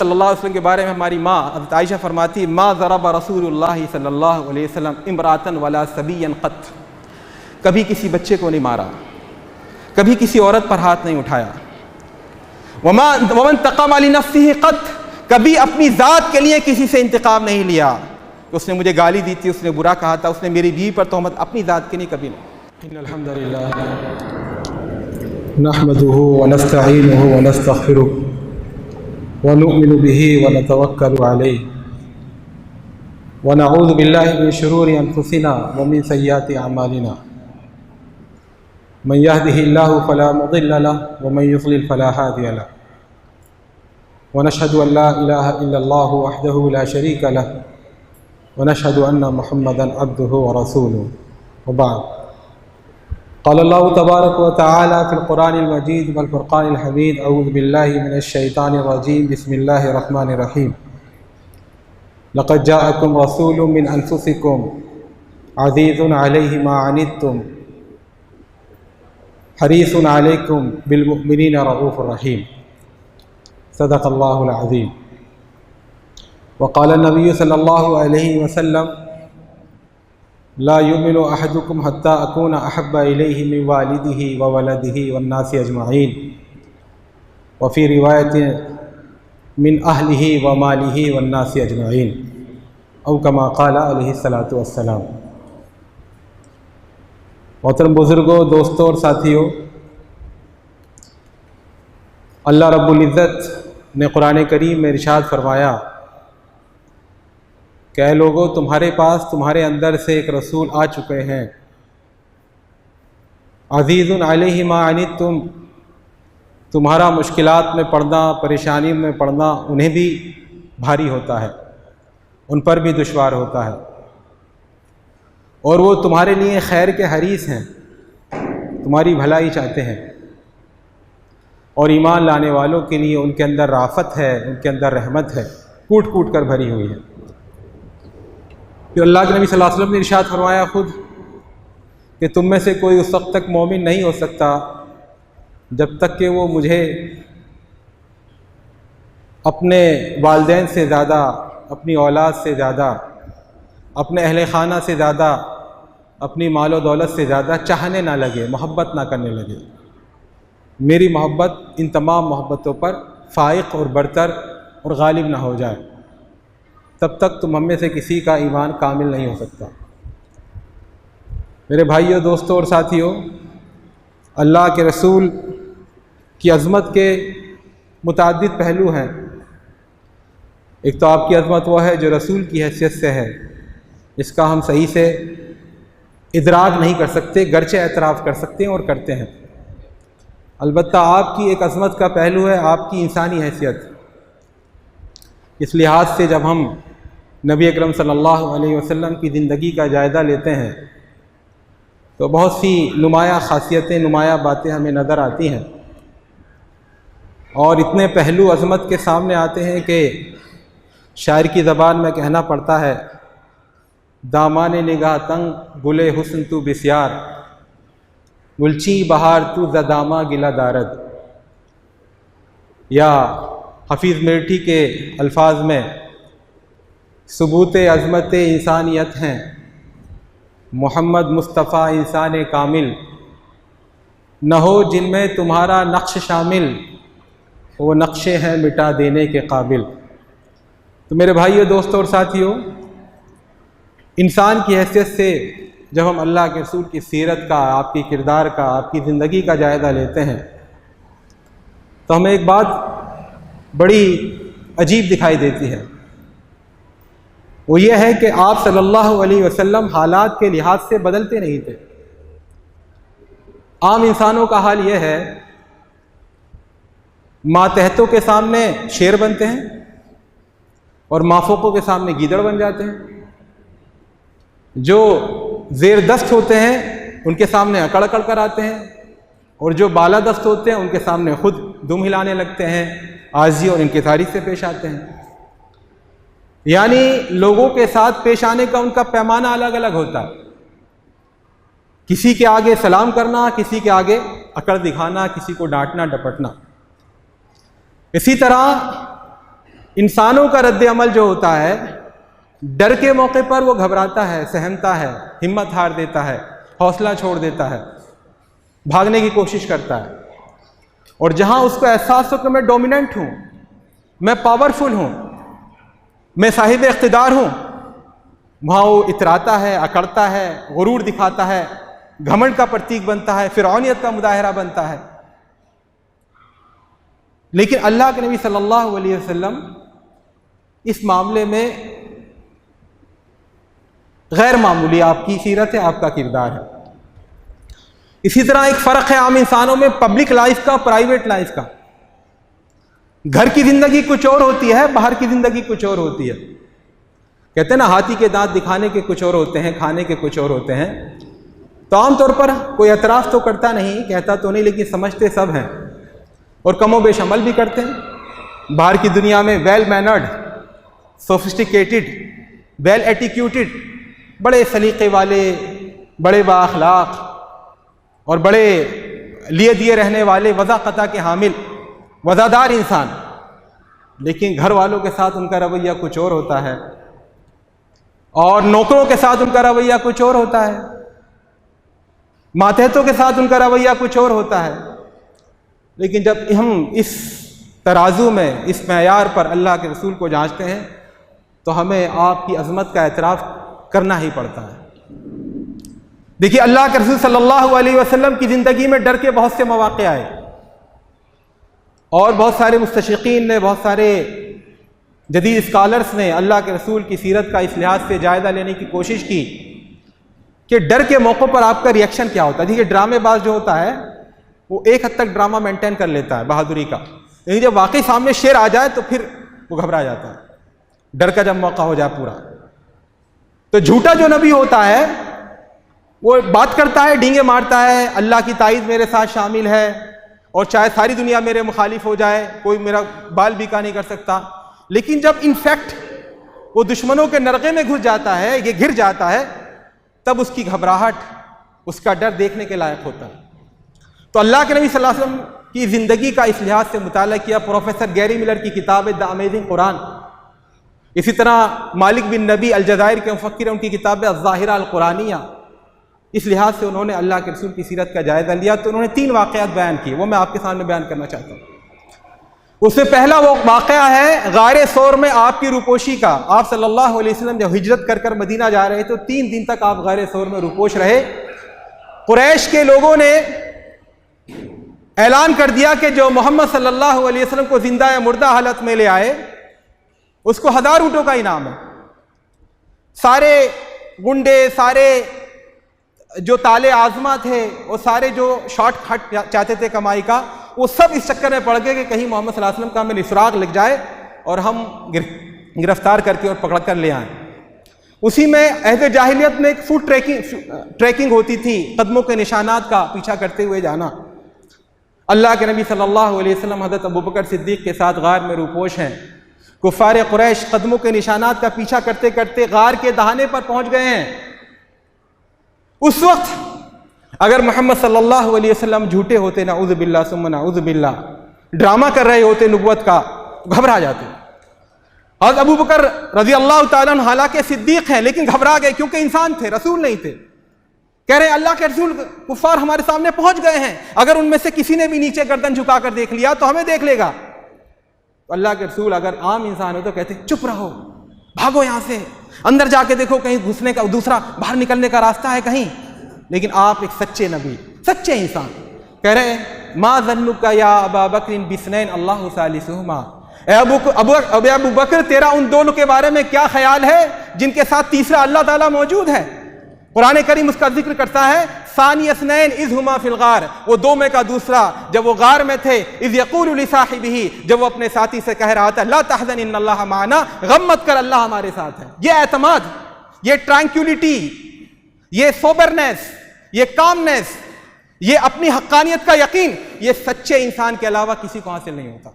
صلی اللہ علیہ وسلم کے بارے میں ہماری ماں حضرت عائشہ فرماتی ما ضرب رسول اللہ صلی اللہ علیہ وسلم امرأۃ ولا صبیا قط، کبھی کسی بچے کو نہیں مارا، کبھی کسی عورت پر ہاتھ نہیں اٹھایا۔ ومن انتقم لنفسہ قط، کبھی اپنی ذات کے لیے کسی سے انتقام نہیں لیا کہ اس نے مجھے گالی دی تھی، اس نے برا کہا تھا، اس نے میری بیوی پر تہمت، اپنی ذات کے لیے کبھی نہیں۔ ان الحمد للہ نحمده ونستعینه ونستغفره ونؤمن به ونتوکل علیہ ونعوذ باللہ من شرور انفسنا ومن سیئات اعمالنا، من یهده اللہ فلا مضل له ومن یضلل فلا هادی له، ونشهد ان لا الہ الا اللہ وحدہ لا شریک له، ونشهد ان محمدا عبده ورسوله، وبعد۔ قال اللہ تبارک و تعالی فی القرآن المجید والفرقان الحمید، اعوذ باللہ من الشیطان الرجیم، بسم اللہ الرحمن الرحیم۔ لقد جاءکم رسول من انفسکم عزیز علیہ ما عنتم حریص علیکم بالمؤمنین رؤوف الرحیم، صدق اللہ العظیم۔ وقال النبی صلی اللہ علیہ وسلم لا یؤمن احدکم حتی اکون احب الیہ من والدہ وولدہ والناس اجمعین، وفی روایت من اہلہ ومالہ والناس اجمعین، او کما قال علیہ الصلاۃ والسلام۔ محترم بزرگوں، دوستوں اور ساتھیوں، اللہ رب العزت نے قرآن کریم میں ارشاد فرمایا کہ اے لوگو، تمہارے پاس تمہارے اندر سے ایک رسول آ چکے ہیں، عزیز علیہ ما عنتم، تمہارا مشکلات میں پڑنا، پریشانی میں پڑنا انہیں بھی بھاری ہوتا ہے، ان پر بھی دشوار ہوتا ہے، اور وہ تمہارے لیے خیر کے حریص ہیں، تمہاری بھلائی چاہتے ہیں، اور ایمان لانے والوں کے لیے ان کے اندر رافت ہے، ان کے اندر رحمت ہے، کوٹ کوٹ کر بھری ہوئی ہے۔ پھر اللہ کے نبی صلی اللہ علیہ وسلم نے ارشاد فرمایا خود کہ تم میں سے کوئی اس وقت تک مومن نہیں ہو سکتا جب تک کہ وہ مجھے اپنے والدین سے زیادہ، اپنی اولاد سے زیادہ، اپنے اہل خانہ سے زیادہ، اپنی مال و دولت سے زیادہ چاہنے نہ لگے، محبت نہ کرنے لگے۔ میری محبت ان تمام محبتوں پر فائق اور برتر اور غالب نہ ہو جائے، تب تک تم ہم میں سے کسی کا ایمان کامل نہیں ہو سکتا۔ میرے بھائیوں، دوستوں اور ساتھیوں، اللہ کے رسول کی عظمت کے متعدد پہلو ہیں۔ ایک تو آپ کی عظمت وہ ہے جو رسول کی حیثیت سے ہے، اس کا ہم صحیح سے ادراک نہیں کر سکتے، گرچہ اعتراف کر سکتے ہیں اور کرتے ہیں۔ البتہ آپ کی ایک عظمت کا پہلو ہے آپ کی انسانی حیثیت۔ اس لحاظ سے جب ہم نبی اکرم صلی اللہ علیہ وسلم کی زندگی کا جائزہ لیتے ہیں تو بہت سی نمایاں خاصیتیں، نمایاں باتیں ہمیں نظر آتی ہیں، اور اتنے پہلو عظمت کے سامنے آتے ہیں کہ شاعر کی زبان میں کہنا پڑتا ہے دامان نگاہ تنگ گلے حسن تو بسیار، گلچی بہار تو زدامہ گلا دارد، یا حفیظ میرٹھی کے الفاظ میں ثبوت عظمت انسانیت ہیں محمد مصطفیٰ انسان کامل، نہ ہو جن میں تمہارا نقش شامل، وہ نقشے ہیں مٹا دینے کے قابل۔ تو میرے بھائیو، دوستوں اور ساتھیوں، انسان کی حیثیت سے جب ہم اللہ کے رسول کی سیرت کا، آپ کی کردار کا، آپ کی زندگی کا جائزہ لیتے ہیں تو ہمیں ایک بات بڑی عجیب دکھائی دیتی ہے، وہ یہ ہے کہ آپ صلی اللہ علیہ وسلم حالات کے لحاظ سے بدلتے نہیں تھے۔ عام انسانوں کا حال یہ ہے، ماتحتوں کے سامنے شیر بنتے ہیں اور مافوقوں کے سامنے گیدڑ بن جاتے ہیں، جو زیر دست ہوتے ہیں ان کے سامنے اکڑ اکڑ کر آتے ہیں، اور جو بالا دست ہوتے ہیں ان کے سامنے خود دم ہلانے لگتے ہیں، عاجزی اور انکساری سے پیش آتے ہیں۔ یعنی لوگوں کے ساتھ پیش آنے کا ان کا پیمانہ الگ الگ ہوتا ہے، کسی کے آگے سلام کرنا، کسی کے آگے اکڑ دکھانا، کسی کو ڈانٹنا ڈپٹنا۔ اسی طرح انسانوں کا رد عمل جو ہوتا ہے، ڈر کے موقع پر وہ گھبراتا ہے، سہمتا ہے، ہمت ہار دیتا ہے، حوصلہ چھوڑ دیتا ہے، بھاگنے کی کوشش کرتا ہے. اور جہاں اس کو احساس ہو کہ میں ڈومیننٹ ہوں، میں پاورفل ہوں، میں صاحب اقتدار ہوں، وہاں وہ اتراتا ہے، اکڑتا ہے، غرور دکھاتا ہے، گھمنڈ کا پرتیک بنتا ہے، فرعونیت کا مظاہرہ بنتا ہے. لیکن اللہ کے نبی صلی اللہ علیہ وسلم اس معاملے میں غیر معمولی آپ کی سیرت ہے، آپ کا کردار ہے. اسی طرح ایک فرق ہے عام انسانوں میں پبلک لائف کا، پرائیویٹ لائف کا. گھر کی زندگی کچھ اور ہوتی ہے، باہر کی زندگی کچھ اور ہوتی ہے. کہتے ہیں نا ہاتھی کے دانت دکھانے کے کچھ اور ہوتے ہیں، کھانے کے کچھ اور ہوتے ہیں. تو عام طور پر کوئی اعتراف تو کرتا نہیں، کہتا تو نہیں، لیکن سمجھتے سب ہیں اور کم و بیش عمل بھی کرتے ہیں. باہر کی دنیا میں ویل مینرڈ، سوفسٹیکیٹڈ، ویل ایٹیکیوٹڈ، بڑے سلیقے والے، بڑے بااخلاق اور بڑے لیے دیے رہنے والے، وضاقتہ کے حامل، وزادار انسان. لیکن گھر والوں کے ساتھ ان کا رویہ کچھ اور ہوتا ہے، اور نوکروں کے ساتھ ان کا رویہ کچھ اور ہوتا ہے، ماتحتوں کے ساتھ ان کا رویہ کچھ اور ہوتا ہے. لیکن جب ہم اس ترازو میں، اس معیار پر اللہ کے رسول کو جانچتے ہیں تو ہمیں آپ کی عظمت کا اعتراف کرنا ہی پڑتا ہے. دیکھیے اللہ کے رسول صلی اللہ علیہ وسلم کی زندگی میں ڈر کے بہت سے مواقع آئے، اور بہت سارے مستشرقین نے، بہت سارے جدید اسکالرس نے اللہ کے رسول کی سیرت کا اس لحاظ سے جائزہ لینے کی کوشش کی کہ ڈر کے موقع پر آپ کا ریئیکشن کیا ہوتا ہے. دیکھیے ڈرامے باز جو ہوتا ہے وہ ایک حد تک ڈرامہ مینٹین کر لیتا ہے بہادری کا، لیکن جب واقعی سامنے شیر آ جائے تو پھر وہ گھبرا جاتا ہے، ڈر کا جب موقع ہو جائے پورا. تو جھوٹا جو نبی ہوتا ہے وہ بات کرتا ہے، ڈینگے مارتا ہے، اللہ کی تائید میرے ساتھ شامل ہے، اور چاہے ساری دنیا میرے مخالف ہو جائے، کوئی میرا بال بیکا نہیں کر سکتا. لیکن جب انفیکٹ وہ دشمنوں کے نرغے میں گھس جاتا ہے، یہ گر جاتا ہے، تب اس کی گھبراہٹ، اس کا ڈر دیکھنے کے لائق ہوتا ہے. تو اللہ کے نبی صلی اللہ علیہ وسلم کی زندگی کا اس لحاظ سے مطالعہ کیا پروفیسر گیری ملر کی کتاب ہے دا امیزنگ قرآن. اسی طرح مالک بن نبی الجزائر کے مفکر ہیں، ان کی کتاب ہے الظاہرہ القرآنیہ. اس لحاظ سے انہوں نے اللہ کے رسول کی سیرت کا جائزہ لیا. تو انہوں نے 3 واقعات بیان کیے، وہ میں آپ کے سامنے بیان کرنا چاہتا ہوں. اس سے پہلا وہ واقعہ ہے غار ثور میں آپ کی روپوشی کا. آپ صلی اللہ علیہ وسلم جب ہجرت کر مدینہ جا رہے تو 3 دن تک آپ غار ثور میں روپوش رہے. قریش کے لوگوں نے اعلان کر دیا کہ جو محمد صلی اللہ علیہ وسلم کو زندہ یا مردہ حالت میں لے آئے اس کو 1000 اونٹوں کا انعام ہے. سارے گنڈے، سارے جو تالے آزما تھے، وہ سارے جو شارٹ کٹ چاہتے تھے کمائی کا، وہ سب اس چکر میں پڑ گئے کہ کہیں محمد صلی اللہ علیہ وسلم کا ہمیں سراغ لگ جائے اور ہم گرفتار کر کے اور پکڑ کر لے آئیں. اسی میں عہد جاہلیت میں ایک فوٹ ٹریکنگ ہوتی تھی، قدموں کے نشانات کا پیچھا کرتے ہوئے جانا. اللہ کے نبی صلی اللہ علیہ وسلم حضرت ابوبکر صدیق کے ساتھ غار میں روپوش ہیں. کفار قریش قدموں کے نشانات کا پیچھا کرتے کرتے غار کے دہانے پر پہنچ گئے ہیں. اس وقت اگر محمد صلی اللہ علیہ وسلم جھوٹے ہوتے، نعوذ باللہ ثم نعوذ باللہ، ڈرامہ کر رہے ہوتے نبوت کا، گھبرا جاتے. حضرت ابوبکر رضی اللہ تعالیٰ عنہ حالانکہ صدیق ہیں لیکن گھبرا گئے کیونکہ انسان تھے، رسول نہیں تھے. کہہ رہے ہیں اللہ کے رسول کفار ہمارے سامنے پہنچ گئے ہیں، اگر ان میں سے کسی نے بھی نیچے گردن جھکا کر دیکھ لیا تو ہمیں دیکھ لے گا. اللہ کے رسول اگر عام انسان ہو تو کہتے چپ رہو، بھاگو یہاں سے، اندر جا کے دیکھو کہیں گھسنے کا، دوسرا باہر نکلنے کا راستہ ہے کہیں. لیکن آپ ایک سچے نبی، سچے انسان، کہہ رہے ہیں ما ظنک یا ابا بکر بسنین اللہ ثالثہما. اے ابو بکر تیرا ان دونوں کے بارے میں کیا خیال ہے جن کے ساتھ تیسرا اللہ تعالیٰ موجود ہے. قرآن کریم اس کا ذکر کرتا ہے ثانی اثنین اذ ہما فی الغار، وہ 2 میں کا دوسرا جب وہ غار میں تھے. اذ یقول لصاحبہ، جب وہ اپنے ساتھی سے کہہ رہا تھا لا تحزن ان اللہ معنا، غم مت کر اللہ ہمارے ساتھ ہے. یہ اعتماد، یہ ٹرانکیولٹی، یہ سوبرنیس، یہ کامنیس، یہ اپنی حقانیت کا یقین، یہ سچے انسان کے علاوہ کسی کو حاصل نہیں ہوتا.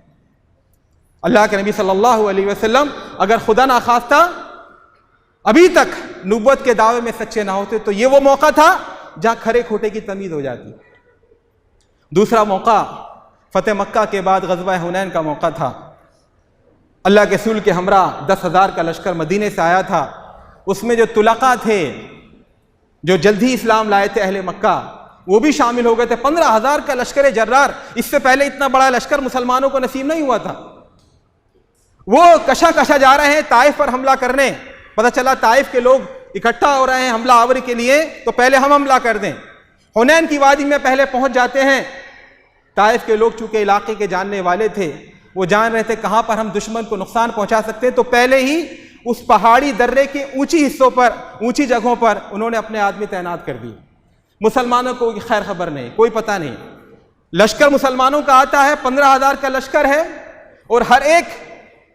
اللہ کے نبی صلی اللہ علیہ وسلم اگر خدا ناخواستہ ابھی تک نبوت کے دعوے میں سچے نہ ہوتے تو یہ وہ موقع تھا جہاں کھرے کھوٹے کی تمیز ہو جاتی. دوسرا موقع فتح مکہ کے بعد غزوہ حنین کا موقع تھا. اللہ کے رسول کے ہمراہ 10,000 کا لشکر مدینے سے آیا تھا. اس میں جو طلقاء تھے جو جلدی اسلام لائے تھے اہل مکہ وہ بھی شامل ہو گئے تھے. 15,000 کا لشکر جرار. اس سے پہلے اتنا بڑا لشکر مسلمانوں کو نصیب نہیں ہوا تھا. وہ کشا جا رہے ہیں طائف پر حملہ کرنے. پتہ چلا طائف کے لوگ اکٹھا ہو رہے ہیں حملہ آوری کے لیے, تو پہلے ہم حملہ کر دیں. حنین کی وادی میں پہلے پہنچ جاتے ہیں. طائف کے لوگ چونکہ علاقے کے جاننے والے تھے, وہ جان رہے تھے کہاں پر ہم دشمن کو نقصان پہنچا سکتے ہیں, تو پہلے ہی اس پہاڑی درے کے اونچی حصوں پر, اونچی جگہوں پر انہوں نے اپنے آدمی تعینات کر دیے. مسلمانوں کو خیر خبر نہیں, کوئی پتہ نہیں. لشکر مسلمانوں کا آتا ہے, 15,000 کا لشکر ہے, اور ہر ایک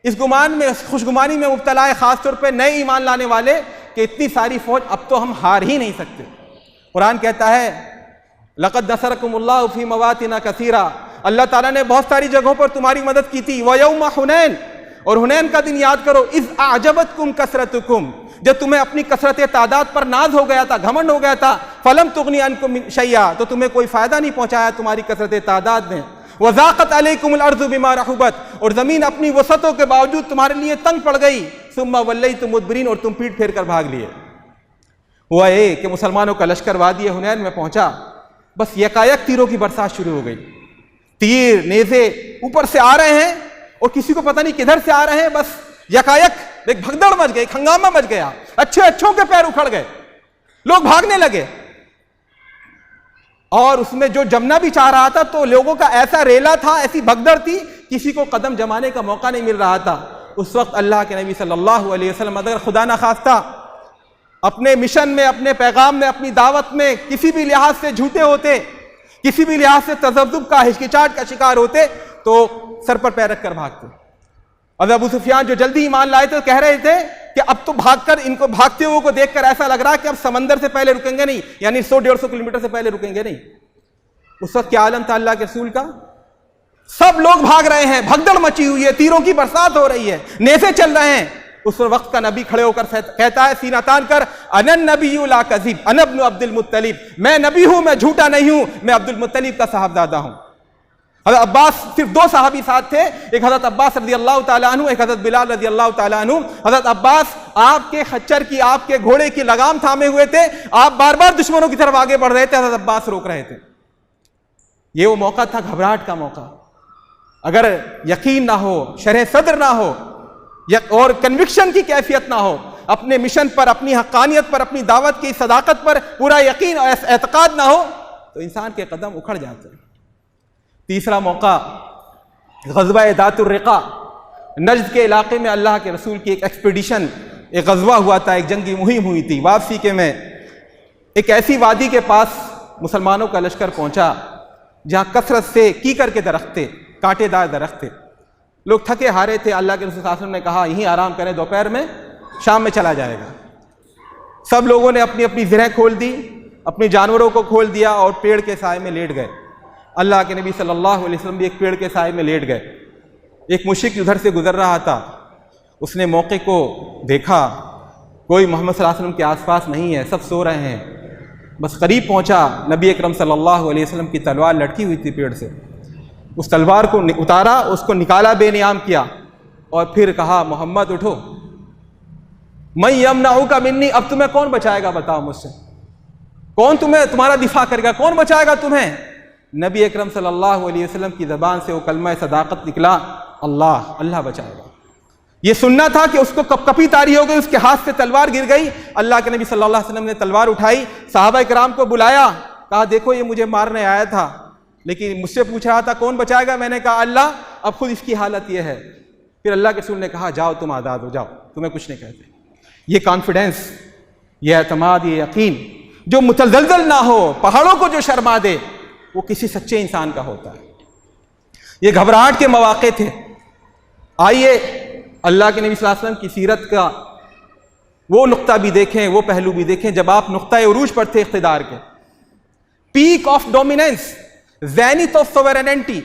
اس گمان میں, خوشگمانی میں مبتلا ہے, خاص طور پہ نئے ایمان لانے والے, کہ اتنی ساری فوج اب تو ہم ہار ہی نہیں سکتے. قرآن کہتا ہے لقد نصرکم اللہ فی مواطن کثیرہ, اللہ تعالیٰ نے بہت ساری جگہوں پر تمہاری مدد کی تھی. ویوم حنین, اور حنین کا دن یاد کرو. اذ اعجبتکم کثرتکم, جب تمہیں اپنی کثرت تعداد پر ناز ہو گیا تھا, گھمنڈ ہو گیا تھا. فلم تغنی عنکم شیئا, تو تمہیں کوئی فائدہ نہیں پہنچایا تمہاری کثرت تعداد نے. وضاقت علیکم الارض بما رحبت, اور زمین اپنی وسعتوں کے باوجود تمہارے لیے تنگ پڑ گئی. ثم ولیتم مدبرین, اور تم پیٹ پھیر کر بھاگ لیے. ہوا یہ کہ مسلمانوں کا لشکر وادی حنین میں پہنچا, بس یکایک تیروں کی برسات شروع ہو گئی. تیر نیزے اوپر سے آ رہے ہیں, اور کسی کو پتہ نہیں کدھر سے آ رہے ہیں. بس یکایک ایک بھگدڑ مچ گئی, ہنگامہ مچ گیا, اچھوں کے پیر اکھڑ گئے, لوگ بھاگنے لگے. اور اس میں جو جمنا بھی چاہ رہا تھا تو لوگوں کا ایسا ریلا تھا, ایسی بھگدڑ تھی, کسی کو قدم جمانے کا موقع نہیں مل رہا تھا. اس وقت اللہ کے نبی صلی اللہ علیہ وسلم اگر خدا نہ خواستہ اپنے مشن میں, اپنے پیغام میں, اپنی دعوت میں کسی بھی لحاظ سے جھوٹے ہوتے, کسی بھی لحاظ سے تذبذب کا, ہچکچاہٹ کا شکار ہوتے, تو سر پر پیر رکھ کر بھاگتے. اب ابو سفیان جو جلدی ایمان لائے تھے تو کہہ رہے تھے کہ اب تو بھاگ کر, ان کو بھاگتے ہوئے کو دیکھ کر ایسا لگ رہا کہ اب سمندر سے پہلے رکیں گے نہیں, یعنی 100-150 کلومیٹر سے پہلے رکیں گے نہیں. اس وقت کیا عالم تھا اللہ کے رسول کا, سب لوگ بھاگ رہے ہیں, بھگدڑ مچی ہوئی ہے, تیروں کی برسات ہو رہی ہے, نیزے چل رہے ہیں. اس وقت کا نبی کھڑے ہو کر کہتا ہے سینہ تان کر, انا النبی لا کذب انا ابن عبد المطلب, میں نبی ہوں, میں جھوٹا نہیں ہوں, میں عبد المطلب کا صاحبزادہ ہوں. حضرت عباس, صرف 2 صحابی ساتھ تھے, ایک حضرت عباس رضی اللہ تعالیٰ عنہ, ایک حضرت بلال رضی اللہ تعالیٰ عنہ. حضرت عباس آپ کے خچر کی, آپ کے گھوڑے کی لگام تھامے ہوئے تھے, آپ بار بار دشمنوں کی طرف آگے بڑھ رہے تھے, حضرت عباس روک رہے تھے. یہ وہ موقع تھا, گھبراہٹ کا موقع. اگر یقین نہ ہو, شرح صدر نہ ہو, اور کنوکشن کی کیفیت نہ ہو, اپنے مشن پر, اپنی حقانیت پر, اپنی دعوت کی صداقت پر پورا یقین اور اعتقاد نہ ہو, تو انسان کے قدم اکھڑ جاتے ہیں. تیسرا موقع غزوہ ذات الرقاع, نجد کے علاقے میں اللہ کے رسول کی ایک ایکسپیڈیشن, ایک غزوہ ہوا تھا, ایک جنگی مہم ہوئی تھی. واپسی کے میں ایک ایسی وادی کے پاس مسلمانوں کا لشکر پہنچا جہاں کثرت سے کیکر کے درخت تھے, کانٹے دار درخت تھے. لوگ تھکے ہارے تھے. اللہ کے رسول صلی اللہ علیہ وسلم نے کہا یہیں آرام کریں, دوپہر میں, شام میں چلا جائے گا. سب لوگوں نے اپنی اپنی زرہیں کھول دی, اپنے جانوروں کو کھول دیا, اور پیڑ کے سائے میں لیٹ گئے. اللہ کے نبی صلی اللہ علیہ وسلم بھی ایک پیڑ کے سائے میں لیٹ گئے. ایک مشرک ادھر سے گزر رہا تھا, اس نے موقع کو دیکھا, کوئی محمد صلی اللہ علیہ وسلم کے آس پاس نہیں ہے, سب سو رہے ہیں. بس قریب پہنچا, نبی اکرم صلی اللہ علیہ وسلم کی تلوار لٹکی ہوئی تھی پیڑ سے. اس تلوار کو اتارا, اس کو نکالا, بے نیام کیا, اور پھر کہا محمد اٹھو, من یمنعک منی, اب تمہیں کون بچائے گا, بتاؤ مجھ سے, کون تمہارا دفاع کرے گا, کون بچائے گا تمہیں. نبی اکرم صلی اللہ علیہ وسلم کی زبان سے وہ کلمہ صداقت نکلا, اللہ, اللہ بچائے گا. یہ سننا تھا کہ اس کو کپی طاری ہو گئی, اس کے ہاتھ سے تلوار گر گئی. اللہ کے نبی صلی اللہ علیہ وسلم نے تلوار اٹھائی, صحابہ کرام کو بلایا, کہا دیکھو یہ مجھے مارنے آیا تھا, لیکن مجھ سے پوچھ رہا تھا کون بچائے گا. میں نے کہا اللہ, اب خود اس کی حالت یہ ہے. پھر اللہ کے رسول نے کہا جاؤ تم آزاد ہو, جاؤ, تمہیں کچھ نہیں کہتے. یہ کانفیڈنس, یہ اعتماد, یہ یقین جو متزلزل نہ ہو, پہاڑوں کو جو شرما دے, وہ کسی سچے انسان کا ہوتا ہے. یہ گھبراہٹ کے مواقع تھے. آئیے اللہ کے نبی صلی اللہ علیہ وسلم کی سیرت کا وہ نقطہ بھی دیکھیں, وہ پہلو بھی دیکھیں جب آپ نقطہ عروج پر تھے اقتدار کے, peak of dominance, zenith of sovereignty.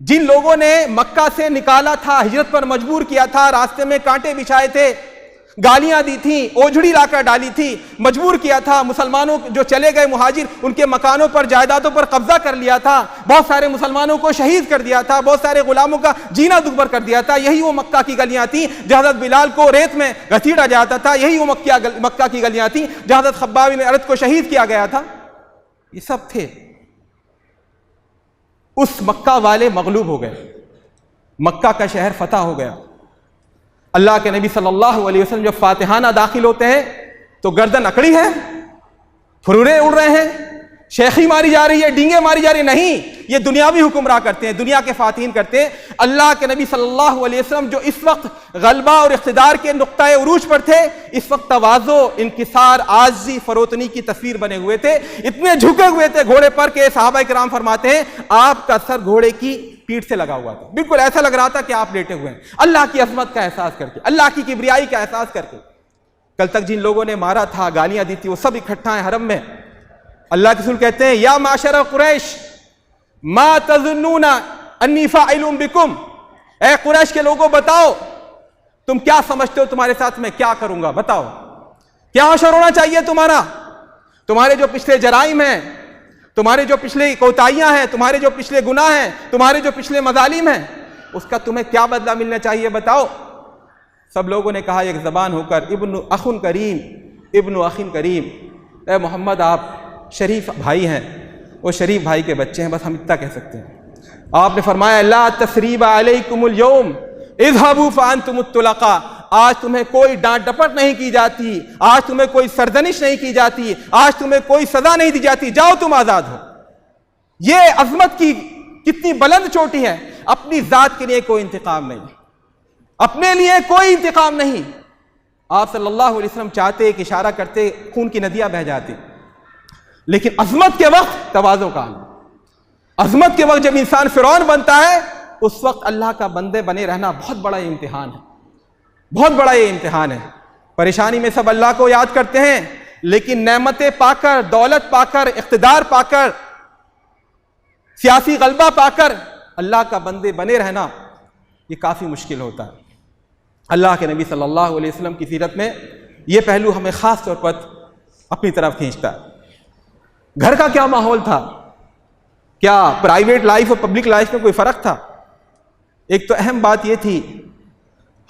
جن لوگوں نے مکہ سے نکالا تھا, ہجرت پر مجبور کیا تھا, راستے میں کانٹے بچھائے تھے, گالیاں دی تھیں، اوجھڑی لا کر ڈالی تھی، مجبور کیا تھا، مسلمانوں جو چلے گئے مہاجر ان کے مکانوں پر جائیدادوں پر قبضہ کر لیا تھا، بہت سارے مسلمانوں کو شہید کر دیا تھا، بہت سارے غلاموں کا جینا دشوار کر دیا تھا. یہی وہ مکہ کی گلیاں تھیں جہاں حضرت بلال کو ریت میں گھسیٹا جاتا تھا. یہی وہ مکہ کی گلیاں تھیں جہاں حضرت خباب بن ارت کو شہید کیا گیا تھا. یہ سب تھے. اس مکہ والے مغلوب ہو گئے، مکہ کا شہر فتح ہو گیا. اللہ کے نبی صلی اللہ علیہ وسلم جب فاتحانہ داخل ہوتے ہیں تو گردن اکڑی ہے، پھرورے اڑ رہے ہیں، شیخی ماری جا رہی ہے، ڈینگیں ماری جا رہی ہیں. نہیں، یہ دنیاوی حکمراں کرتے ہیں، دنیا کے فاتحین کرتے ہیں. اللہ کے نبی صلی اللہ علیہ وسلم جو اس وقت غلبہ اور اقتدار کے نقطۂ عروج پر تھے، اس وقت تواضع، انکسار، عاجزی، فروتنی کی تصویر بنے ہوئے تھے. اتنے جھکے ہوئے تھے گھوڑے پر کہ صحابہ کرام فرماتے ہیں آپ کا سر گھوڑے کی پیٹھ سے لگا ہوا تھا. بالکل ایسا لگ رہا تھا کہ آپ لیٹے ہوئے ہیں، اللہ کی عظمت کا احساس کر کے، اللہ کی کبریائی کا احساس کر کے. کل تک جن لوگوں نے مارا تھا، گالیاں دی تھی، وہ سب اکٹھا ہیں حرم میں. اللہ کے رسول کہتے ہیں یا معشر قریش ما تظنون انی فاعل بکم، اے قریش کے لوگوں بتاؤ تم کیا سمجھتے ہو تمہارے ساتھ میں کیا کروں گا؟ بتاؤ کیا حشر ہونا چاہیے تمہارا؟ تمہارے جو پچھلے جرائم ہیں، تمہارے جو پچھلے کوتاہیاں ہیں، تمہارے جو پچھلے گناہ ہیں، تمہارے جو پچھلے مظالم ہیں، اس کا تمہیں کیا بدلہ ملنا چاہیے بتاؤ. سب لوگوں نے کہا ایک زبان ہو کر ابن اخ کریم، ابن اخ کریم، اے محمد آپ شریف بھائی ہیں، وہ شریف بھائی کے بچے ہیں، بس ہم اتنا کہہ سکتے ہیں. آپ نے فرمایا لا تثریب علیکم اليوم اذهبوا فانتم الطلقاء، آج تمہیں کوئی ڈانٹ ڈپٹ نہیں کی جاتی، آج تمہیں کوئی سرزنش نہیں کی جاتی، آج تمہیں کوئی سزا نہیں دی جاتی، جاؤ تم آزاد ہو. یہ عظمت کی کتنی بلند چوٹی ہے. اپنی ذات کے لیے کوئی انتقام نہیں، اپنے لیے کوئی انتقام نہیں. آپ صلی اللہ علیہ وسلم چاہتے ایک اشارہ کرتے خون کی ندیاں بہہ جاتی، لیکن عظمت کے وقت تواضع کا عالم. عظمت کے وقت جب انسان فرعون بنتا ہے، اس وقت اللہ کا بندے بنے رہنا بہت بڑا یہ امتحان ہے، بہت بڑا یہ امتحان ہے. پریشانی میں سب اللہ کو یاد کرتے ہیں، لیکن نعمتیں پا کر، دولت پا کر، اقتدار پا کر، سیاسی غلبہ پا کر اللہ کا بندے بنے رہنا یہ کافی مشکل ہوتا ہے. اللہ کے نبی صلی اللہ علیہ وسلم کی سیرت میں یہ پہلو ہمیں خاص طور پر اپنی طرف کھینچتا ہے. گھر کا کیا ماحول تھا؟ کیا پرائیویٹ لائف اور پبلک لائف میں کوئی فرق تھا؟ ایک تو اہم بات یہ تھی،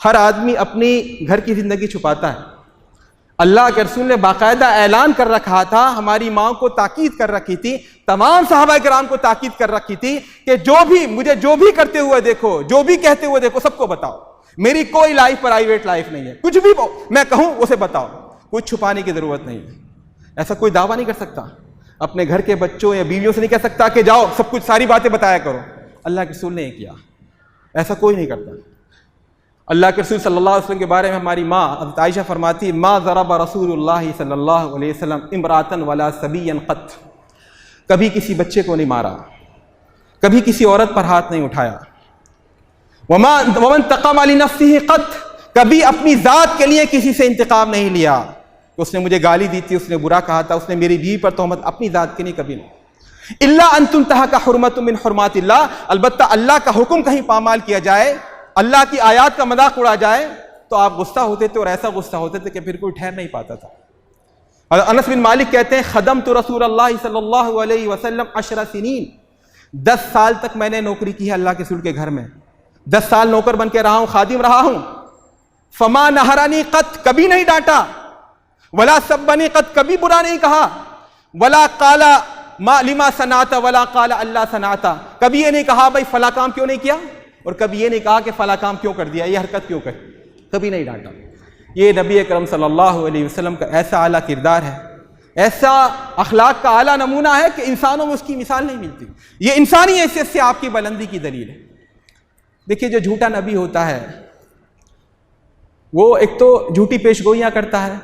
ہر آدمی اپنی گھر کی زندگی چھپاتا ہے. اللہ کے رسول نے باقاعدہ اعلان کر رکھا تھا، ہماری ماں کو تاکید کر رکھی تھی، تمام صحابہ کرام کو تاکید کر رکھی تھی کہ مجھے جو بھی کرتے ہوئے دیکھو، جو بھی کہتے ہوئے دیکھو، سب کو بتاؤ. میری کوئی لائف پرائیویٹ لائف نہیں ہے، کچھ بھی میں کہوں اسے بتاؤ، کچھ چھپانے کی ضرورت نہیں ہے. ایسا کوئی دعویٰ نہیں کر سکتا، اپنے گھر کے بچوں یا بیویوں سے نہیں کہہ سکتا کہ جاؤ سب کچھ ساری باتیں بتایا کرو. اللہ کے رسول نے یہ کیا، ایسا کوئی نہیں کرتا. اللہ کے رسول صلی اللہ علیہ وسلم کے بارے میں ہماری ماں حضرت عائشہ فرماتی ما ضرب رسول اللہ صلی اللہ علیہ وسلم امراۃ ولا صبیا قط، کبھی کسی بچے کو نہیں مارا، کبھی کسی عورت پر ہاتھ نہیں اٹھایا. ومن انتقم لنفسه قط، کبھی اپنی ذات کے لیے کسی سے انتقام نہیں لیا کہ اس نے مجھے گالی دی تھی، اس نے برا کہا تھا، اس نے میری بیوی پر تہمت، اپنی ذات کے لیے کبھی نہیں. الا ان تنتهك حرمۃ من حرمات اللہ، البتہ اللہ کا حکم کہیں پامال کیا جائے، اللہ کی آیات کا مذاق اڑا جائے تو آپ غصہ ہوتے تھے، اور ایسا غصہ ہوتے تھے کہ پھر کوئی ٹھہر نہیں پاتا تھا. انس بن مالک کہتے ہیں خدمت رسول اللہ صلی اللہ علیہ وسلم 10 سنین، 10 سال تک میں نے نوکری کی ہے اللہ کے رسول کے گھر میں، 10 سال نوکر بن کے رہا ہوں، خادم رہا ہوں. فما نہرانی قط، کبھی نہیں ڈانٹا، ولا سبنی قط، کبھی برا نہیں کہا، ولا قال ما لما صنعت ولا قال اللہ صنعت، کبھی یہ نہیں کہا بھائی فلاں کام کیوں نہیں کیا، اور کبھی یہ نہیں کہا کہ فلاں کام کیوں کر دیا، یہ حرکت کیوں کر، کبھی نہیں ڈانٹا. یہ نبی اکرم صلی اللہ علیہ وسلم کا ایسا اعلیٰ کردار ہے، ایسا اخلاق کا اعلیٰ نمونہ ہے کہ انسانوں میں اس کی مثال نہیں ملتی. یہ انسانی حیثیت سے آپ کی بلندی کی دلیل ہے. دیکھیے جو جھوٹا نبی ہوتا ہے وہ ایک تو جھوٹی پیش گوئیاں کرتا ہے،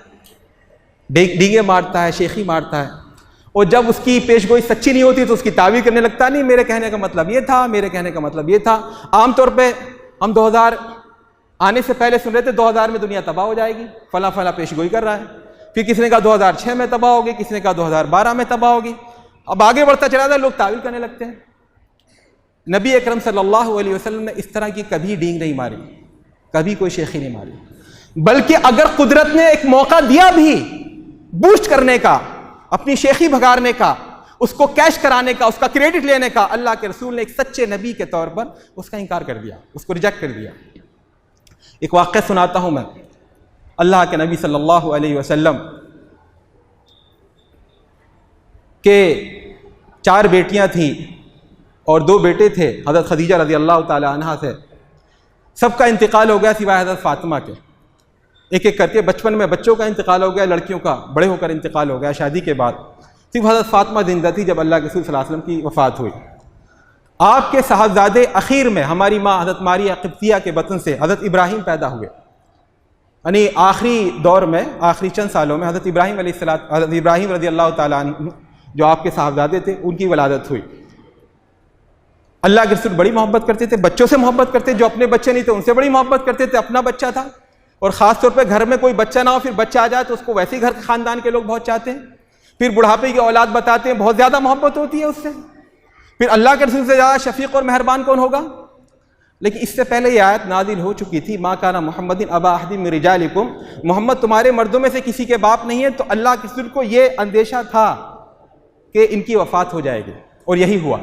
ڈینگے مارتا ہے، شیخی مارتا ہے، اور جب اس کی پیش گوئی سچی نہیں ہوتی تو اس کی تعویل کرنے لگتا، نہیں میرے کہنے کا مطلب یہ تھا، میرے کہنے کا مطلب یہ تھا. عام طور پہ ہم 2000 آنے سے پہلے سن رہے تھے 2000 میں دنیا تباہ ہو جائے گی، فلاں فلاں پیش گوئی کر رہا ہے. پھر کسی نے کہا 2006 میں تباہ ہوگی، کسی نے کہا 2012 میں تباہ ہوگی. اب آگے بڑھتا چلا جائے، لوگ تعویل کرنے لگتے ہیں. نبی اکرم صلی اللہ علیہ وسلم نے اس طرح کی کبھی ڈینگ نہیں ماری، کبھی کوئی شیخی نہیں ماری. بلکہ اگر قدرت نے ایک موقع دیا بھی بوسٹ کرنے کا، اپنی شیخی بھگارنے کا، اس کو کیش کرانے کا، اس کا کریڈٹ لینے کا، اللہ کے رسول نے ایک سچے نبی کے طور پر اس کا انکار کر دیا، اس کو ریجیکٹ کر دیا۔ ایک واقعہ سناتا ہوں میں۔ اللہ کے نبی صلی اللہ علیہ وسلم کے 4 بیٹیاں تھیں اور 2 بیٹے تھے حضرت خدیجہ رضی اللہ تعالی عنہا سے۔ سب کا انتقال ہو گیا سوائے حضرت فاطمہ کے۔ ایک ایک کر کے بچپن میں بچوں کا انتقال ہو گیا، لڑکیوں کا بڑے ہو کر انتقال ہو گیا شادی کے بعد۔ صرف حضرت فاطمہ زندہ تھی جب اللہ کے رسول صلی اللہ علیہ وسلم کی وفات ہوئی۔ آپ کے صاحبزادے اخیر میں ہماری ماں حضرت ماریہ قبطیہ کے بطن سے حضرت ابراہیم پیدا ہوئے، یعنی آخری دور میں، آخری چند سالوں میں حضرت ابراہیم علیہ السلام، حضرت ابراہیم رضی اللہ تعالیٰ عنہ جو آپ کے صاحبزادے تھے، ان کی ولادت ہوئی۔ اللہ کے رسول بڑی محبت کرتے تھے، بچوں سے محبت کرتے، جو اپنے بچے نہیں تھے ان سے بڑی محبت کرتے تھے، اپنا بچہ تھا، اور خاص طور پہ گھر میں کوئی بچہ نہ ہو، پھر بچہ آ جائے تو اس کو ویسے ہی گھر کے خاندان کے لوگ بہت چاہتے ہیں، پھر بڑھاپے کی اولاد بتاتے ہیں، بہت زیادہ محبت ہوتی ہے اس سے۔ پھر اللہ کے رسول سے زیادہ شفیق اور مہربان کون ہوگا؟ لیکن اس سے پہلے یہ آیت نازل ہو چکی تھی، ما کان محمد ابا احد من رجالکم، محمد تمہارے مردوں میں سے کسی کے باپ نہیں ہے۔ تو اللہ کے رسول کو یہ اندیشہ تھا کہ ان کی وفات ہو جائے گی، اور یہی ہوا۔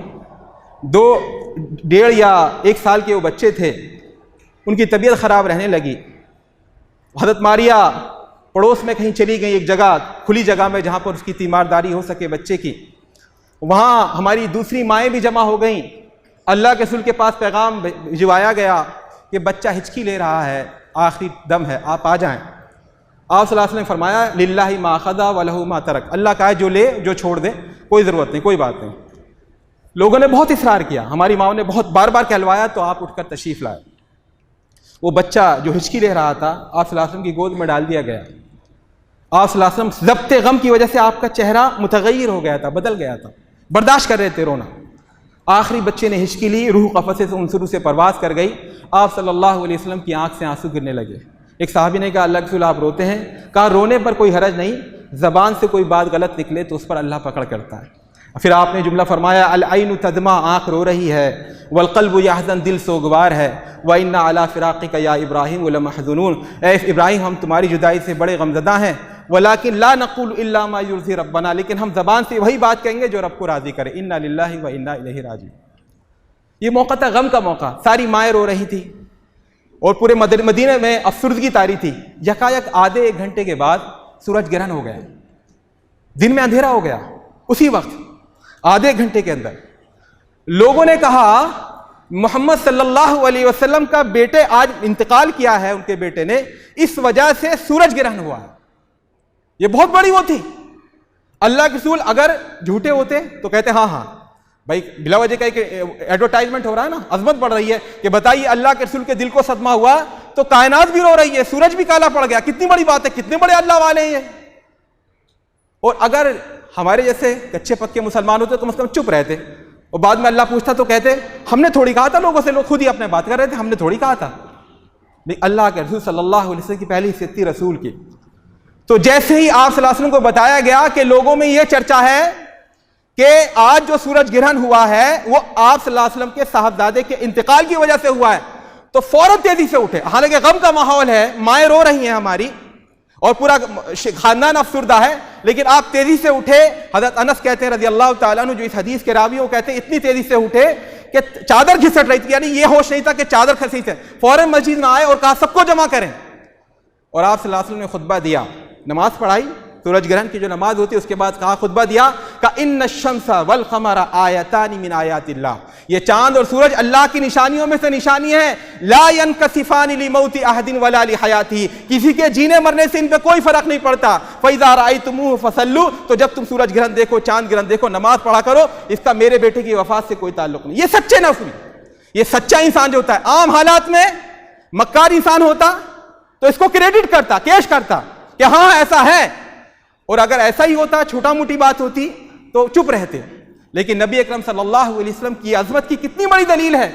2.5 یا 1 سال کے وہ بچے تھے، ان کی طبیعت خراب رہنے لگی۔ حضرت ماریہ پڑوس میں کہیں چلی گئی، ایک جگہ کھلی جگہ میں جہاں پر اس کی تیمارداری ہو سکے بچے کی، وہاں ہماری دوسری مائیں بھی جمع ہو گئیں۔ اللہ کے رسول کے پاس پیغام بھجوایا گیا کہ بچہ ہچکی لے رہا ہے، آخری دم ہے، آپ آ جائیں۔ آپ صلی اللہ علیہ وسلم نے فرمایا للہ ما اخذ ولہ ما ترک، اللہ کا ہے جو لے جو چھوڑ دے، کوئی ضرورت نہیں، کوئی بات نہیں۔ لوگوں نے بہت اصرار کیا، ہماری ماں نے بہت بار بار کہلوایا، تو آپ اٹھ کر تشریف لائے۔ وہ بچہ جو ہچکی لے رہا تھا آپ صلی اللہ علیہ وسلم کی گود میں ڈال دیا گیا۔ آپ صلی اللہ علیہ وسلم ضبط غم کی وجہ سے آپ کا چہرہ متغیر ہو گیا تھا، بدل گیا تھا، برداشت کر رہے تھے رونا۔ آخری بچے نے ہچکی لی، روح قفصے سے انصرو سے پرواز کر گئی، آپ صلی اللہ علیہ وسلم کی آنکھ سے آنسو گرنے لگے۔ ایک صحابی نے کہا اللہ کے رسول آپ روتے ہیں؟ کہا رونے پر کوئی حرج نہیں، زبان سے کوئی بات غلط نکلے تو اس پر اللہ پکڑ کرتا ہے۔ پھر آپ نے جملہ فرمایا العین تدمع، آنکھ رو رہی ہے، والقلب یحزن، دل سوگوار ہے، وَإِنَّا عَلَىٰ فِرَاقِكَ يَا إِبْرَاهِيمُ لَمَحْزُونُونَ، اے ابراہیم ہم تمہاری جدائی سے بڑے غمزدہ ہیں، وَلَٰكِن لَا نَقُولُ إِلَّا مَا يُرْضِي رَبَّنَا، لیکن ہم زبان سے وہی بات کہیں گے جو رب کو راضی کرے، إِنَّا لِلَّهِ وَإِنَّا إِلَيْهِ رَاجِعُونَ۔ یہ موقع تھا غم کا موقع، ساری مائیں رو رہی تھی اور پورے مدینہ میں افسردگی طاری تھی۔ یکایک آدھے 1 گھنٹے کے بعد سورج گرہن ہو گیا، دن میں اندھیرا ہو گیا۔ اسی وقت آدھے گھنٹے کے اندر لوگوں نے کہا محمد صلی اللہ علیہ وسلم کا بیٹے آج انتقال کیا ہے، ان کے بیٹے نے، اس وجہ سے سورج گرہن ہوا ہے۔ یہ بہت بڑی وہ تھی۔ اللہ کے رسول اگر جھوٹے ہوتے تو کہتے ہاں ہاں بھائی بلا وجہ کا ایک ایڈورٹائزمنٹ ہو رہا ہے نا، عظمت بڑھ رہی ہے کہ بتائیے اللہ کے رسول کے دل کو صدمہ ہوا تو کائنات بھی رو رہی ہے، سورج بھی کالا پڑ گیا، کتنی بڑی بات ہے، کتنے بڑے اللہ والے ہیں یہ۔ اور اگر ہمارے جیسے کچے پکے مسلمان ہوتے تو کم از کم چپ رہتے، اور بعد میں اللہ پوچھتا تو کہتے ہم نے تھوڑی کہا تھا لوگوں سے، لوگ خود ہی اپنے بات کر رہے تھے، ہم نے تھوڑی کہا تھا۔ لیکن اللہ کے رسول صلی اللہ علیہ وسلم کی پہلی حیثیت تھی رسول کی، تو جیسے ہی آپ صلی اللہ علیہ وسلم کو بتایا گیا کہ لوگوں میں یہ چرچا ہے کہ آج جو سورج گرہن ہوا ہے وہ آپ صلی اللہ علیہ وسلم کے صاحبزادے کے انتقال کی وجہ سے ہوا ہے، تو فوراً تیزی سے اٹھے۔ حالانکہ غم کا ماحول ہے، مائیں رو رہی ہیں ہماری اور پورا خاندان افسردہ ہے، لیکن آپ تیزی سے اٹھے۔ حضرت انس کہتے ہیں رضی اللہ تعالیٰ عنہ، جو اس حدیث کے راوی وہ کہتے ہیں اتنی تیزی سے اٹھے کہ چادر گھسٹ رہی تھی، یعنی یہ ہوش نہیں تھا کہ چادر کھسی سے، فوراً مسجد میں آئے اور کہا سب کو جمع کریں، اور آپ صلی اللہ علیہ وسلم نے خطبہ دیا، نماز پڑھائی، سورج گرہن کی جو نماز ہوتی ہے اس کے بعد کہا، خطبہ دیا کہ ان الشمس والقمر آیتان من آیات اللہ، یہ چاند اور سورج اللہ کی نشانیوں میں سے نشانی ہے، لا ينکسفان لموت احد ولا لحیاتہ، کسی کے جینے مرنے سے ان پہ کوئی فرق نہیں پڑتا، فاذا رأیتموہ فصلوا، تو جب تم سورج گرہن دیکھو، چاند گرہن دیکھو، نماز پڑھا کرو، اس کا میرے بیٹے کی وفات سے کوئی تعلق نہیں۔ یہ سچے نفس، یہ سچا انسان جو ہوتا ہے، عام حالات میں مکار انسان ہوتا تو اس کو کریڈٹ کرتا، کیش کرتا کہ ہاں ایسا ہے، اور اگر ایسا ہی ہوتا، چھوٹا موٹی بات ہوتی تو چپ رہتے۔ لیکن نبی اکرم صلی اللہ علیہ وسلم کی عظمت کی کتنی بڑی دلیل ہے،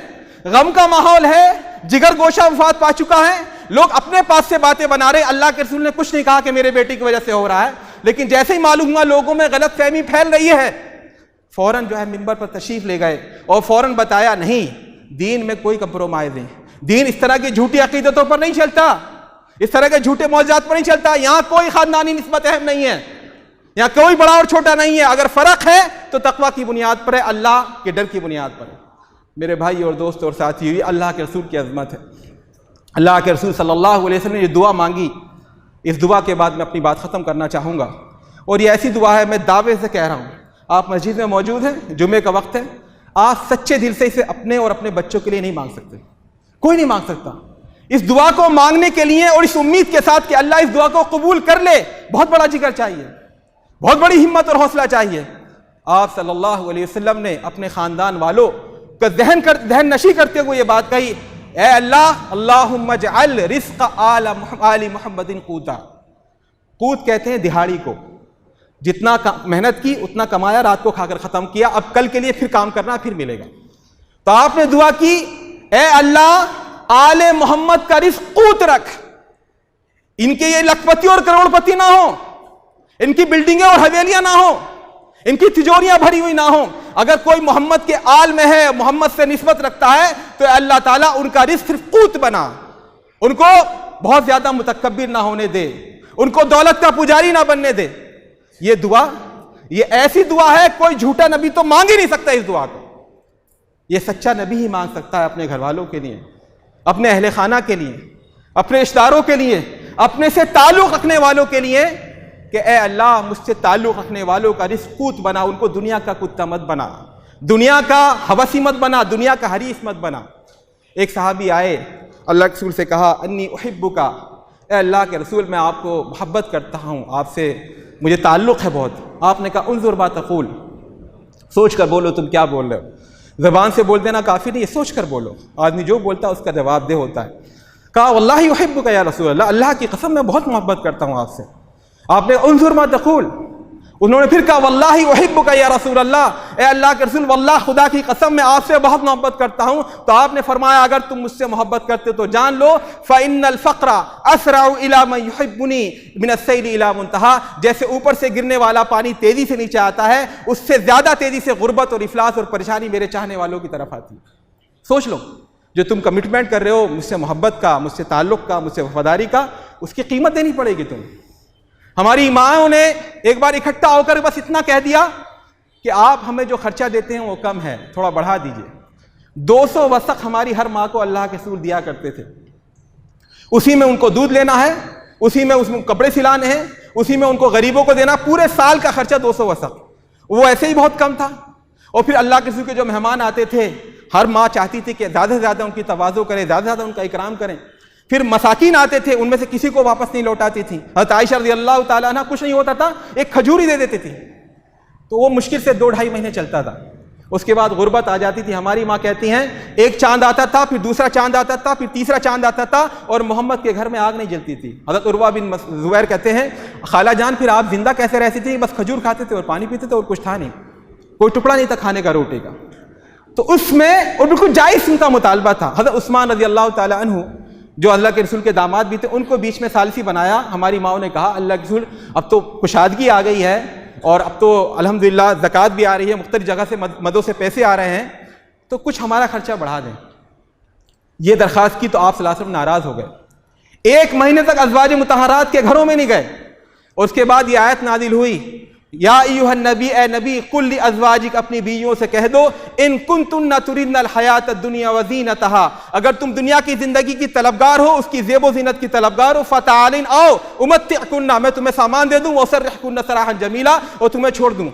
غم کا ماحول ہے، جگر گوشہ وفات پا چکا ہے، لوگ اپنے پاس سے باتیں بنا رہے، اللہ کے رسول نے کچھ نہیں کہا کہ میرے بیٹے کی وجہ سے ہو رہا ہے، لیکن جیسے ہی معلوم ہوا لوگوں میں غلط فہمی پھیل رہی ہے، فوراً جو ہے منبر پر تشریف لے گئے اور فوراً بتایا نہیں، دین میں کوئی کمپرومائز نہیں، دین اس طرح کی جھوٹی عقیدتوں پر نہیں چلتا، اس طرح کے جھوٹے معجزات پر نہیں چلتا. یہاں کوئی خاندانی نسبت اہم نہیں ہے, یہاں کوئی بڑا اور چھوٹا نہیں ہے. اگر فرق ہے تو تقویٰ کی بنیاد پر ہے, اللہ کے ڈر کی بنیاد پر ہے. میرے بھائی اور دوست اور ساتھی, یہ اللہ کے رسول کی عظمت ہے. اللہ کے رسول صلی اللہ علیہ وسلم نے یہ دعا مانگی. اس دعا کے بعد میں اپنی بات ختم کرنا چاہوں گا, اور یہ ایسی دعا ہے, میں دعوے سے کہہ رہا ہوں, آپ مسجد میں موجود ہیں, جمعے کا وقت ہے, آپ سچے دل سے اسے اپنے اور اپنے بچوں کے لیے نہیں مانگ سکتے, کوئی نہیں مانگ سکتا. اس دعا کو مانگنے کے لیے اور اس امید کے ساتھ کہ اللہ اس دعا کو قبول کر لے, بہت بڑا جگر چاہیے, بہت بڑی ہمت اور حوصلہ چاہیے. آپ صلی اللہ علیہ وسلم نے اپنے خاندان والوں کا ذہن نشی کرتے ہوئے یہ بات کہی, اے اللہ, اللہم اجعل رزق آل محمد قوتا. قوت کہتے ہیں دہاڑی کو, جتنا محنت کی اتنا کمایا, رات کو کھا کر ختم کیا, اب کل کے لیے پھر کام کرنا, پھر ملے گا. تو آپ نے دعا کی, اے اللہ آل محمد کا رزق قوت رکھ, ان کے یہ لکھپتی اور کروڑ پتی نہ ہوں, ان کی بلڈنگیں اور حویلیاں نہ ہوں, ان کی تجوریاں بھری ہوئی نہ ہوں. اگر کوئی محمد کے آل میں ہے, محمد سے نسبت رکھتا ہے, تو اللہ تعالیٰ ان کا رزق صرف قوت بنا, ان کو بہت زیادہ متکبر نہ ہونے دے, ان کو دولت کا پجاری نہ بننے دے. یہ دعا, یہ ایسی دعا ہے, کوئی جھوٹا نبی تو مانگ ہی نہیں سکتا اس دعا کو. یہ سچا نبی ہی مانگ سکتا ہے اپنے گھر والوں کے لیے, اپنے اہل خانہ کے لیے, اپنے رشتہ داروں کے لیے, اپنے سے تعلق رکھنے والوں کے لیے, کہ اے اللہ مجھ سے تعلق رکھنے والوں کا رزق قوت بنا, ان کو دنیا کا کتا مت بنا, دنیا کا حوثی مت بنا, دنیا کا حریص مت بنا. ایک صحابی آئے, اللہ کے رسول سے کہا, انی احبک, اے اللہ کے رسول میں آپ کو محبت کرتا ہوں, آپ سے مجھے تعلق ہے بہت. آپ نے کہا, انظر ما تقول, سوچ کر بولو تم کیا بول رہے ہو. زبان سے بول دینا کافی نہیں, سوچ کر بولو. آدمی جو بولتا ہے اس کا جواب دہ ہوتا ہے. کہا, واللہ احبک یا رسول اللہ, اللہ کی قسم میں بہت محبت کرتا ہوں آپ سے. آپ نے انظر ما تقول, انہوں نے پھر کہا, واللہ احبک یا رسول اللہ, اے اللہ کے رسول واللہ خدا کی قسم میں آپ سے بہت محبت کرتا ہوں. تو آپ نے فرمایا, اگر تم مجھ سے محبت کرتے تو جان لو, فإن الفقر اسرع الى من يحبني من السيل الى منتهى, جیسے اوپر سے گرنے والا پانی تیزی سے نیچے آتا ہے, اس سے زیادہ تیزی سے غربت اور افلاس اور پریشانی میرے چاہنے والوں کی طرف آتی ہے. سوچ لو, جو تم کمٹمنٹ کر رہے ہو مجھ سے محبت کا, مجھ سے تعلق کا, مجھ سے وفاداری کا, اس کی قیمت دینی پڑے گی تمہیں. ہماری ماں نے ایک بار اکٹھا ہو کر بس اتنا کہہ دیا کہ آپ ہمیں جو خرچہ دیتے ہیں وہ کم ہے, تھوڑا بڑھا دیجئے. 200 وسق ہماری ہر ماں کو اللہ کے رسول دیا کرتے تھے, اسی میں ان کو دودھ لینا ہے, اسی میں کپڑے سلانے ہیں, اسی میں ان کو غریبوں کو دینا, پورے سال کا خرچہ 200 وسق. وہ ایسے ہی بہت کم تھا. اور پھر اللہ کے رسول کے جو مہمان آتے تھے, ہر ماں چاہتی تھی کہ زیادہ سے زیادہ ان کی تواضع کریں, زیادہ سے زیادہ ان کا اکرام کریں. پھر مساکین آتے تھے, ان میں سے کسی کو واپس نہیں لوٹاتی تھی. حضرت عائشہ رضی اللہ تعالیٰ عنہ کچھ نہیں ہوتا تھا, ایک کھجور ہی دے دیتی تھی, تو وہ مشکل سے 2-2.5 مہینے چلتا تھا. اس کے بعد غربت آ جاتی تھی. ہماری ماں کہتی ہیں, ایک چاند آتا تھا, پھر دوسرا چاند آتا تھا, پھر تیسرا چاند آتا تھا, اور محمد کے گھر میں آگ نہیں جلتی تھی. حضرت عروہ بن زبیر کہتے ہیں, خالہ جان پھر آپ زندہ کیسے رہتی تھی؟ بس کھجور کھاتے تھے اور پانی پیتے تھے, اور کچھ تھا نہیں, کوئی ٹکڑا نہیں تھا کھانے کا روٹی کا. تو اس میں اور بالکل جائز ان کا مطالبہ تھا. حضرت عثمان رضی اللہ تعالیٰ عنہ جو اللہ کے رسول کے داماد بھی تھے, ان کو بیچ میں ثالثی بنایا. ہماری ماؤں نے کہا, اللہ کے رسول اب تو کشادگی آ گئی ہے, اور اب تو الحمدللہ زکوٰۃ بھی آ رہی ہے, مختلف جگہ سے مدوں سے پیسے آ رہے ہیں, تو کچھ ہمارا خرچہ بڑھا دیں. یہ درخواست کی تو آپ صلی اللہ علیہ وسلم ناراض ہو گئے. 1 مہینے تک ازواج مطہرات کے گھروں میں نہیں گئے. اور اس کے بعد یہ آیت نازل ہوئی, یا ایھا النبی, اے نبی, قل لازواجک, اپنی بیویوں سے کہہ دو, ان کنتن تردن الحیات الدنیا وزینتها, اگر تم دنیا کی زندگی کی طلبگار ہو, اس کی زیب و زینت کی طلبگار ہو, فتعالن آؤ امتعکن, میں تمہیں سامان دے دوں, واسرحکن سراحا جمیلا, اور تمہیں چھوڑ دوں.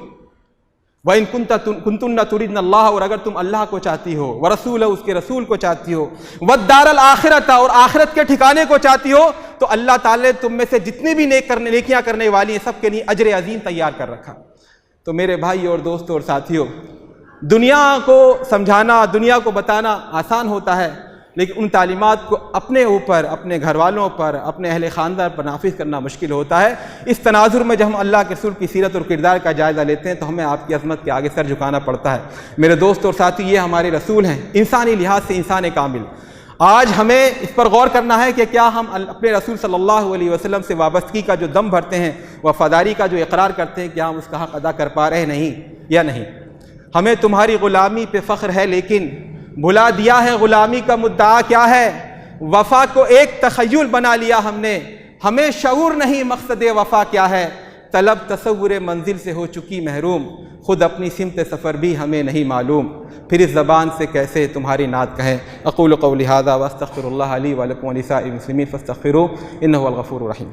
وَإِن كُنتُنَّ تُرِدْنَ اللَّهَ, اور اگر تم اللہ کو چاہتی ہو, وَرَسُولَهُ, اس کے رسول کو چاہتی ہو, وَالدَّارَ الْآخِرَةَ, اور آخرت کے ٹھکانے کو چاہتی ہو, تو اللہ تعالیٰ نے تم میں سے جتنی بھی نیکیاں کرنے والی ہیں, سب کے لیے اجر عظیم تیار کر رکھا. تو میرے بھائی اور دوستوں اور ساتھیوں, دنیا کو سمجھانا, دنیا کو بتانا آسان ہوتا ہے, لیکن ان تعلیمات کو اپنے اوپر, اپنے گھر والوں پر, اپنے اہل خاندان پر نافذ کرنا مشکل ہوتا ہے. اس تناظر میں جب ہم اللہ کے رسول کی سیرت اور کردار کا جائزہ لیتے ہیں, تو ہمیں آپ کی عظمت کے آگے سر جھکانا پڑتا ہے. میرے دوست اور ساتھی, یہ ہمارے رسول ہیں, انسانی لحاظ سے انسان کامل. آج ہمیں اس پر غور کرنا ہے کہ کیا ہم اپنے رسول صلی اللہ علیہ وسلم سے وابستگی کا جو دم بھرتے ہیں, وفاداری کا جو اقرار کرتے ہیں, کیا ہم اس کا حق ادا کر پا رہے نہیں یا نہیں. ہمیں تمہاری غلامی پہ فخر ہے, لیکن بھلا دیا ہے غلامی کا مدعا کیا ہے. وفا کو ایک تخیل بنا لیا ہم نے، ہمیں شعور نہیں مقصد وفا کیا ہے، طلب تصور منزل سے ہو چکی محروم، خود اپنی سمت سفر بھی ہمیں نہیں معلوم، پھر اس زبان سے کیسے تمہاری نعت کہیں۔ اقول قولی ھذا واستغفر اللہ لی ولکم ولسائر المسلمین فاستغفروہ انہ هو الغفور الرحیم۔